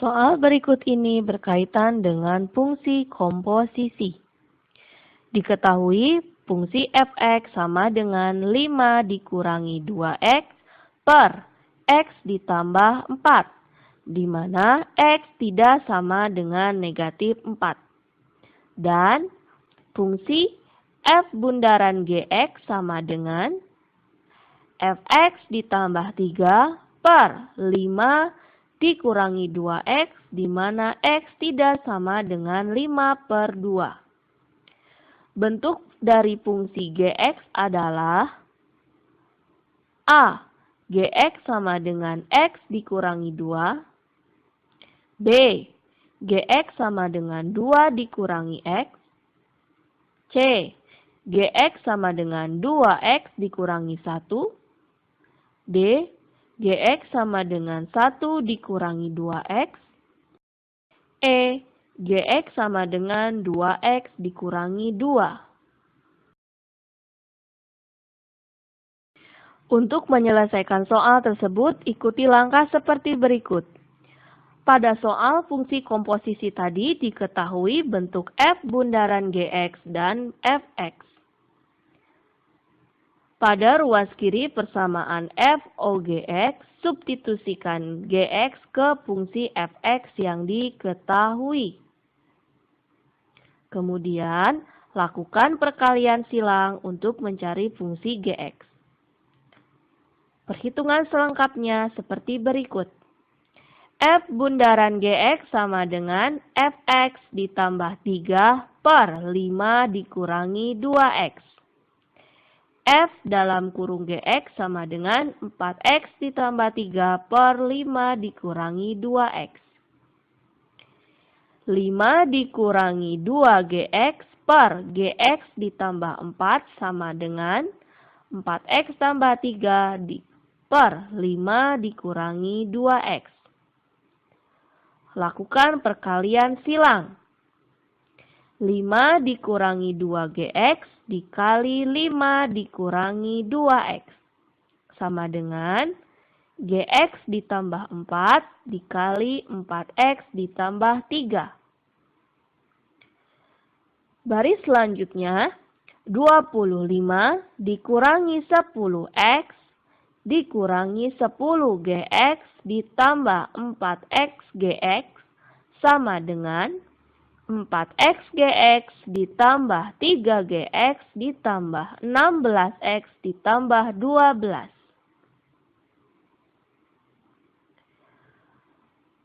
Soal berikut ini berkaitan dengan fungsi komposisi. Diketahui fungsi f(x) sama dengan 5 dikurangi 2x per x ditambah 4, di mana x tidak sama dengan negatif 4. Dan fungsi f bundaran gx sama dengan f(x) ditambah 3 per 5 dikurangi 2x, di mana x tidak sama dengan 5 per 2. Bentuk dari fungsi gx adalah a. Gx sama dengan x dikurangi 2. B. Gx sama dengan 2 dikurangi x. C. Gx sama dengan 2x dikurangi 1. D. Gx sama dengan 1 dikurangi 2x. E. Gx sama dengan 2x dikurangi 2. Untuk menyelesaikan soal tersebut, ikuti langkah seperti berikut. Pada soal fungsi komposisi tadi diketahui bentuk f bundaran gx dan fx. Pada ruas kiri persamaan f O gx, substitusikan gx ke fungsi fx yang diketahui. Kemudian, lakukan perkalian silang untuk mencari fungsi gx. Perhitungan selengkapnya seperti berikut. F bundaran gx sama dengan fx ditambah 3 per 5 dikurangi 2x. F dalam kurung gx sama dengan 4x ditambah 3 per 5 dikurangi 2x. 5 dikurangi 2 gx per gx ditambah 4 sama dengan 4x tambah 3 per 5 dikurangi 2x. Lakukan perkalian silang. 5 dikurangi 2gx dikali 5 dikurangi 2x. Sama dengan gx ditambah 4 dikali 4x ditambah 3. Baris selanjutnya, 25 dikurangi 10x dikurangi 10gx ditambah 4x gx sama dengan 4x gx ditambah 3gx ditambah 16x ditambah 12.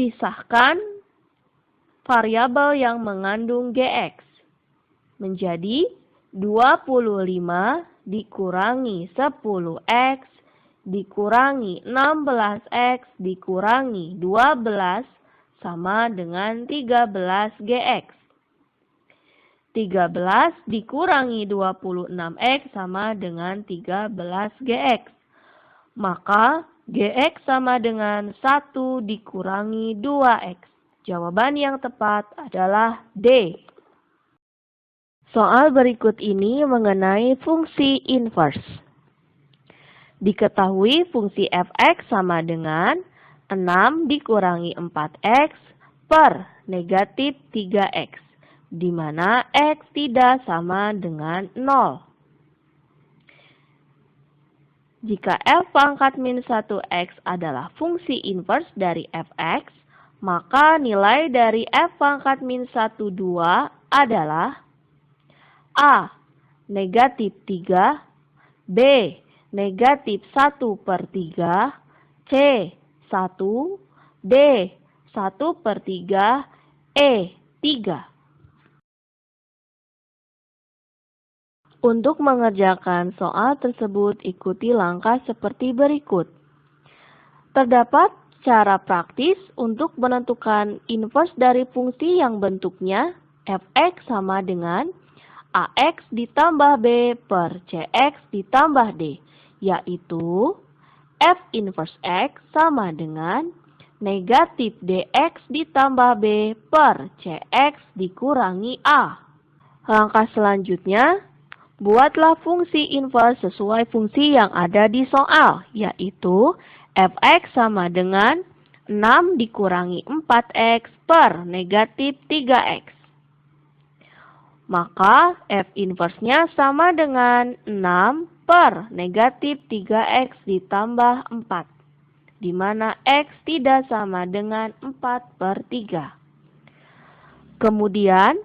Pisahkan variabel yang mengandung gx menjadi 25 dikurangi 10x dikurangi 16x dikurangi 12 sama dengan 13gx. 13 dikurangi 26x sama dengan 13gx. Maka gx sama dengan 1 dikurangi 2x. Jawaban yang tepat adalah D. Soal berikut ini mengenai fungsi inverse. Diketahui fungsi fx sama dengan 6 dikurangi 4x per negatif 3x, di mana x tidak sama dengan 0. Jika f pangkat min 1x adalah fungsi inverse dari fx, maka nilai dari f pangkat min 1, 2 adalah a. Negatif 3, b. Negatif 1 per 3, c. 1, d. 1 per 3, e. 3. Untuk mengerjakan soal tersebut, ikuti langkah seperti berikut. Terdapat cara praktis untuk menentukan inverse dari fungsi yang bentuknya fx sama dengan ax ditambah b per cx ditambah d, yaitu F inverse X sama dengan negatif DX ditambah B per CX dikurangi A. Langkah selanjutnya, buatlah fungsi inverse sesuai fungsi yang ada di soal, yaitu Fx sama dengan 6 dikurangi 4x per negatif 3x. Maka F inverse-nya sama dengan 6 per negatif 3x ditambah 4, di mana x tidak sama dengan 4 per 3. Kemudian,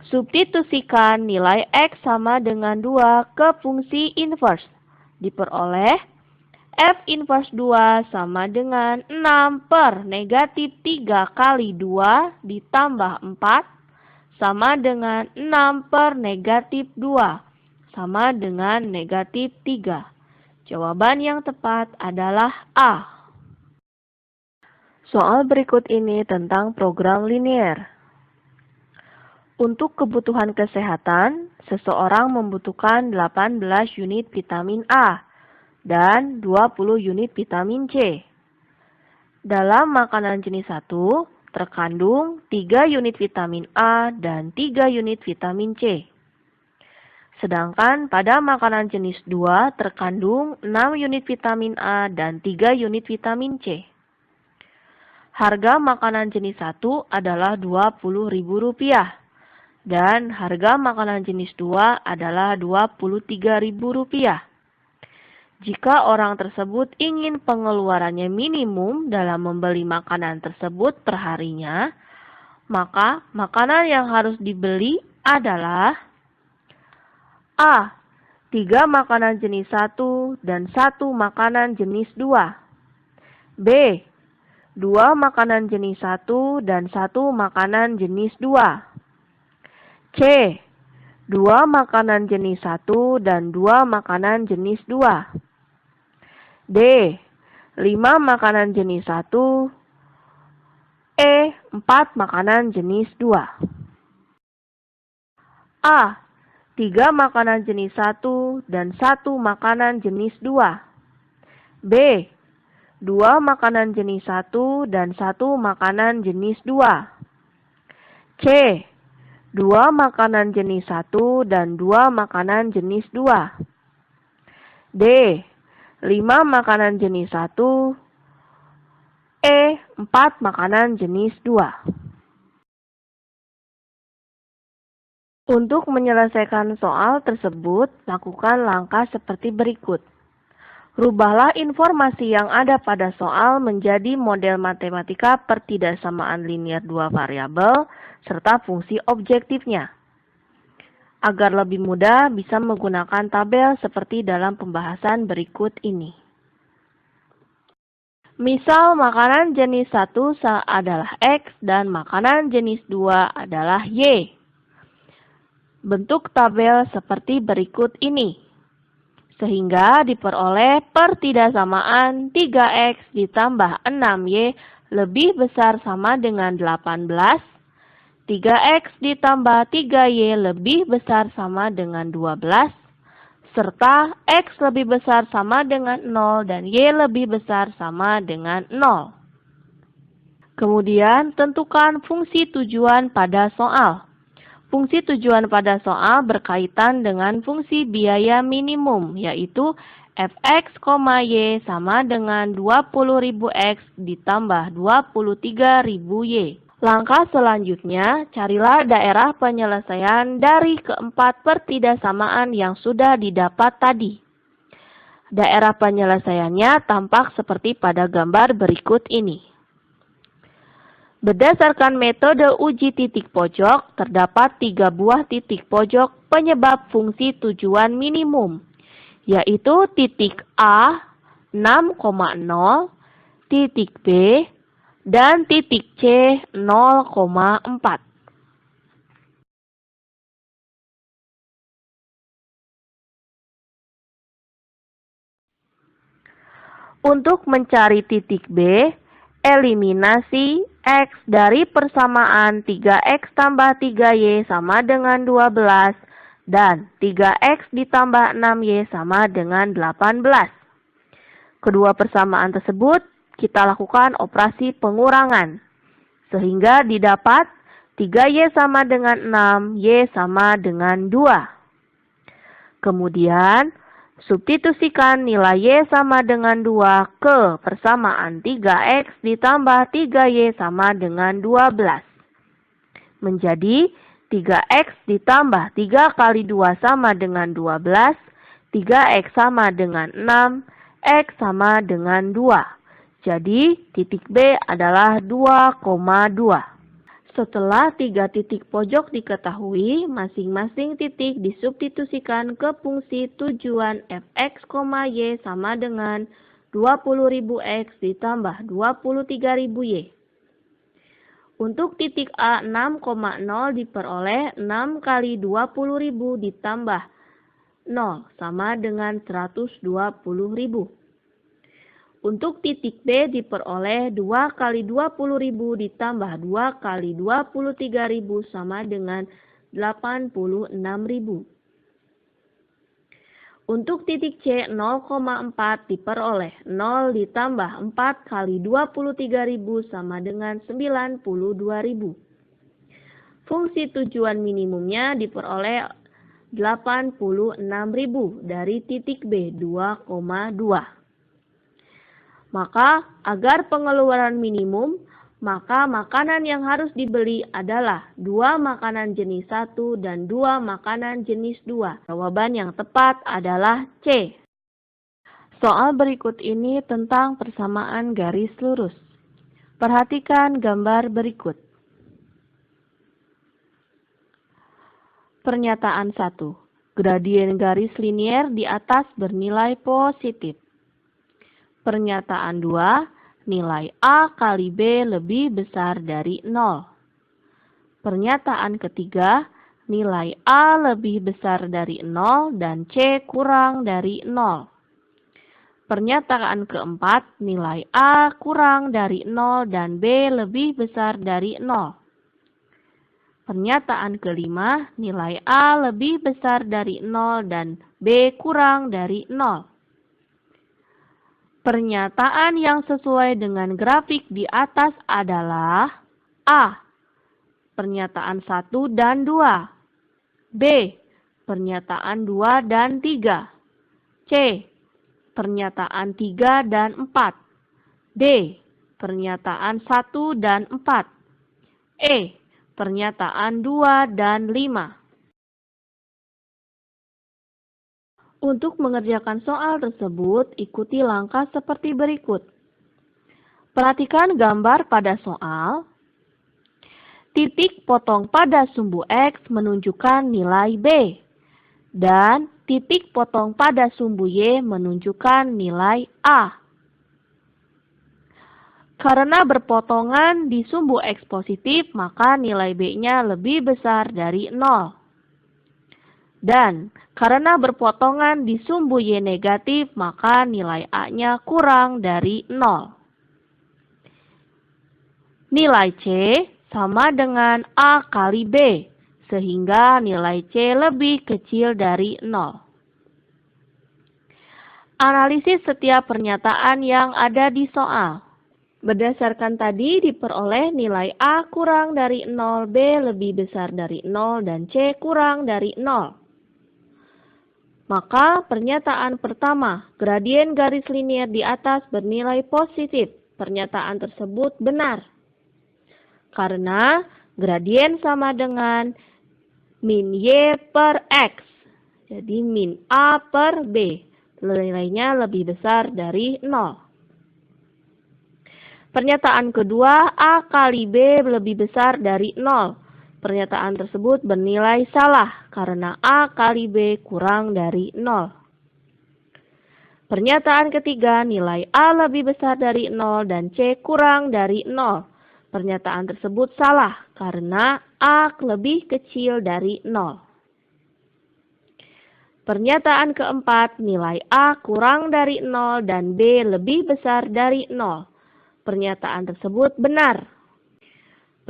substitusikan nilai x sama dengan 2 ke fungsi inverse. Diperoleh F inverse 2 sama dengan 6 per negatif 3 kali 2 ditambah 4 sama dengan 6 per negatif 2 sama dengan negatif 3. Jawaban yang tepat adalah A. Soal berikut ini tentang program linier. Untuk kebutuhan kesehatan, seseorang membutuhkan 18 unit vitamin A dan 20 unit vitamin C. Dalam makanan jenis 1, terkandung 3 unit vitamin A dan 3 unit vitamin C. Sedangkan pada makanan jenis 2 terkandung 6 unit vitamin A dan 3 unit vitamin C. Harga makanan jenis 1 adalah Rp20.000 dan harga makanan jenis 2 adalah Rp23.000. Jika orang tersebut ingin pengeluarannya minimum dalam membeli makanan tersebut perharinya, maka makanan yang harus dibeli adalah A. 3 makanan jenis 1 dan 1 makanan jenis 2. B. 2 makanan jenis 1 dan 1 makanan jenis 2. C. 2 makanan jenis 1 dan 2 makanan jenis 2. D. 5 makanan jenis 1. E. 4 makanan jenis 2. A. 3 makanan jenis 1 dan 1 makanan jenis 2. B. 2 makanan jenis 1 dan 1 makanan jenis 2. C. 2 makanan jenis 1 dan 2 makanan jenis 2. D. 5 makanan jenis 1. E. 4 makanan jenis 2. Untuk menyelesaikan soal tersebut, lakukan langkah seperti berikut. Rubahlah informasi yang ada pada soal menjadi model matematika pertidaksamaan linier 2 variabel serta fungsi objektifnya. Agar lebih mudah, bisa menggunakan tabel seperti dalam pembahasan berikut ini. Misal makanan jenis 1 adalah X dan makanan jenis 2 adalah Y. Bentuk tabel seperti berikut ini. Sehingga diperoleh pertidaksamaan 3X ditambah 6Y lebih besar sama dengan 18. 3X ditambah 3Y lebih besar sama dengan 12, serta X lebih besar sama dengan 0 dan Y lebih besar sama dengan 0. Kemudian tentukan fungsi tujuan pada soal. Fungsi tujuan pada soal berkaitan dengan fungsi biaya minimum, yaitu Fx, Y sama dengan 20.000X ditambah 23.000Y. Langkah selanjutnya, carilah daerah penyelesaian dari keempat pertidaksamaan yang sudah didapat tadi. Daerah penyelesaiannya tampak seperti pada gambar berikut ini. Berdasarkan metode uji titik pojok, terdapat 3 buah titik pojok penyebab fungsi tujuan minimum, yaitu titik A 6,0, titik B, dan titik C 0,4. Untuk mencari titik B, eliminasi X dari persamaan 3X tambah 3Y sama dengan 12 dan 3X ditambah 6Y sama dengan 18. Kedua persamaan tersebut kita lakukan operasi pengurangan. Sehingga didapat 3Y sama dengan 6, Y sama dengan 2. Kemudian, substitusikan nilai Y sama dengan 2 ke persamaan 3X ditambah 3Y sama dengan 12. Menjadi 3X ditambah 3 kali 2 sama dengan 12, 3X sama dengan 6, X sama dengan 2. Jadi, titik B adalah 2,2. Setelah 3 titik pojok diketahui, masing-masing titik disubstitusikan ke fungsi tujuan fx, y sama dengan 20.000 x ditambah 23.000 y. Untuk titik A 6,0 diperoleh 6 kali 20.000 ditambah 0 sama dengan 120.000. Untuk titik B diperoleh 2 kali 20.000 ditambah 2 kali 23.000 sama dengan 86.000. Untuk titik C 0,4 diperoleh 0 ditambah 4 kali 23.000 sama dengan 92.000. Fungsi tujuan minimumnya diperoleh 86.000 dari titik B 2,2. Maka agar pengeluaran minimum, maka makanan yang harus dibeli adalah 2 makanan jenis 1 dan 2 makanan jenis 2. Jawaban yang tepat adalah C. Soal berikut ini tentang persamaan garis lurus. Perhatikan gambar berikut. Pernyataan 1. Gradien garis linier di atas bernilai positif. Pernyataan 2. Nilai A kali B lebih besar dari 0. Pernyataan ketiga, nilai A lebih besar dari 0 dan C kurang dari 0. Pernyataan keempat, nilai A kurang dari 0 dan B lebih besar dari 0. Pernyataan kelima, nilai A lebih besar dari 0 dan B kurang dari 0. Pernyataan yang sesuai dengan grafik di atas adalah A. Pernyataan 1 dan 2. B. Pernyataan 2 dan 3. C. Pernyataan 3 dan 4. D. Pernyataan 1 dan 4. E. Pernyataan 2 dan 5. Untuk mengerjakan soal tersebut, ikuti langkah seperti berikut. Perhatikan gambar pada soal. Titik potong pada sumbu X menunjukkan nilai B. Dan titik potong pada sumbu Y menunjukkan nilai A. Karena berpotongan di sumbu X positif, maka nilai B-nya lebih besar dari 0. Dan karena berpotongan di sumbu Y negatif, maka nilai A-nya kurang dari 0. Nilai C sama dengan A kali B, sehingga nilai C lebih kecil dari 0. Analisis setiap pernyataan yang ada di soal. Berdasarkan tadi diperoleh nilai A kurang dari 0, B lebih besar dari 0, dan C kurang dari 0. Maka pernyataan pertama, gradien garis linier di atas bernilai positif. Pernyataan tersebut benar. Karena gradien sama dengan min Y per X. Jadi min A per B. Nilainya lebih besar dari 0. Pernyataan kedua, A kali B lebih besar dari 0. Pernyataan tersebut bernilai salah karena A kali B kurang dari 0. Pernyataan ketiga, nilai A lebih besar dari 0 dan C kurang dari 0. Pernyataan tersebut salah karena A lebih kecil dari 0. Pernyataan keempat, nilai A kurang dari 0 dan B lebih besar dari 0. Pernyataan tersebut benar.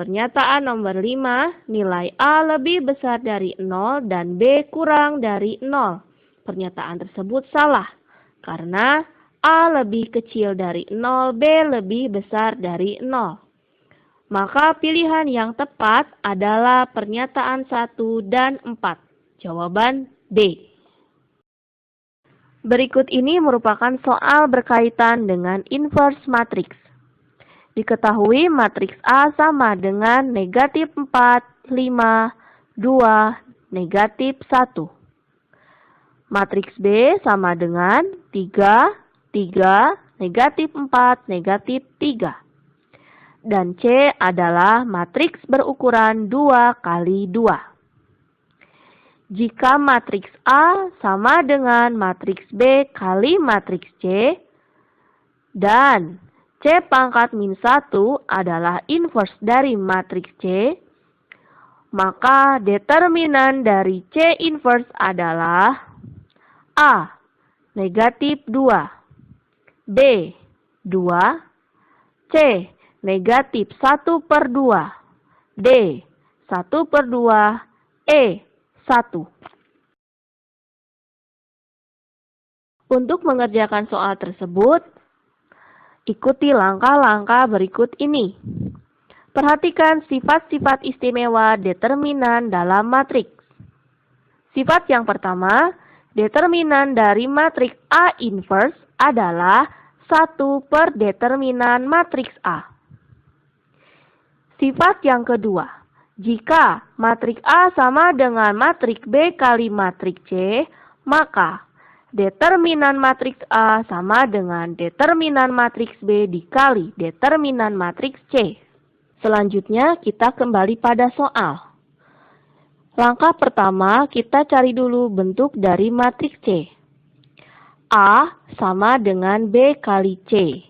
Pernyataan nomor 5, nilai A lebih besar dari 0 dan B kurang dari 0. Pernyataan tersebut salah, karena A lebih kecil dari 0, B lebih besar dari 0. Maka pilihan yang tepat adalah pernyataan 1 dan 4. Jawaban D. Berikut ini merupakan soal berkaitan dengan inverse matriks. Diketahui matriks A sama dengan negatif 4, 5, 2, negatif 1. Matriks B sama dengan 3, 3, negatif 4, negatif 3. Dan C adalah matriks berukuran 2 kali 2. Jika matriks A sama dengan matriks B kali matriks C, dan C pangkat min 1 adalah inverse dari matriks C, maka determinan dari C inverse adalah A. Negatif 2, B. 2, C. Negatif 1/2, D. 1/2, E. 1. Untuk mengerjakan soal tersebut, ikuti langkah-langkah berikut ini. Perhatikan sifat-sifat istimewa determinan dalam matriks. Sifat yang pertama, determinan dari matriks A inverse adalah 1 per determinan matriks A. Sifat yang kedua, jika matriks A sama dengan matriks B kali matriks C, maka determinan matriks A sama dengan determinan matriks B dikali determinan matriks C. Selanjutnya kita kembali pada soal. Langkah pertama kita cari dulu bentuk dari matriks C. A sama dengan B kali C.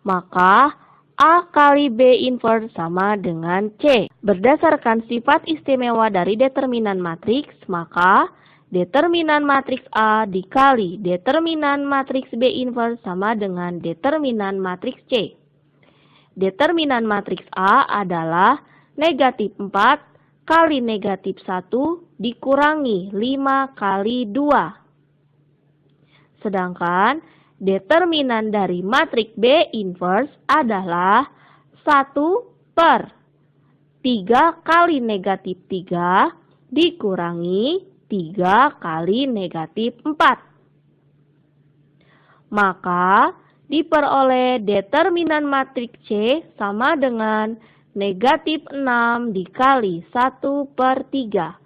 Maka A kali B inverse sama dengan C. Berdasarkan sifat istimewa dari determinan matriks, maka determinan matriks A dikali determinan matriks B inverse sama dengan determinan matriks C. Determinan matriks A adalah negatif 4 kali negatif 1 dikurangi 5 kali 2. Sedangkan determinan dari matriks B inverse adalah 1 per 3 kali negatif 3 dikurangi 3 kali negatif 4. Maka diperoleh determinan matriks C sama dengan negatif 6 dikali 1/3.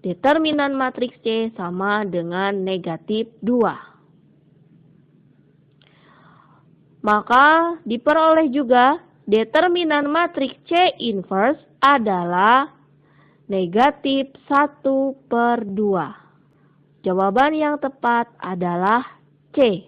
Determinan matriks C sama dengan negatif 2. Maka diperoleh juga determinan matriks C inverse adalah negatif 1/2. Jawaban yang tepat adalah C.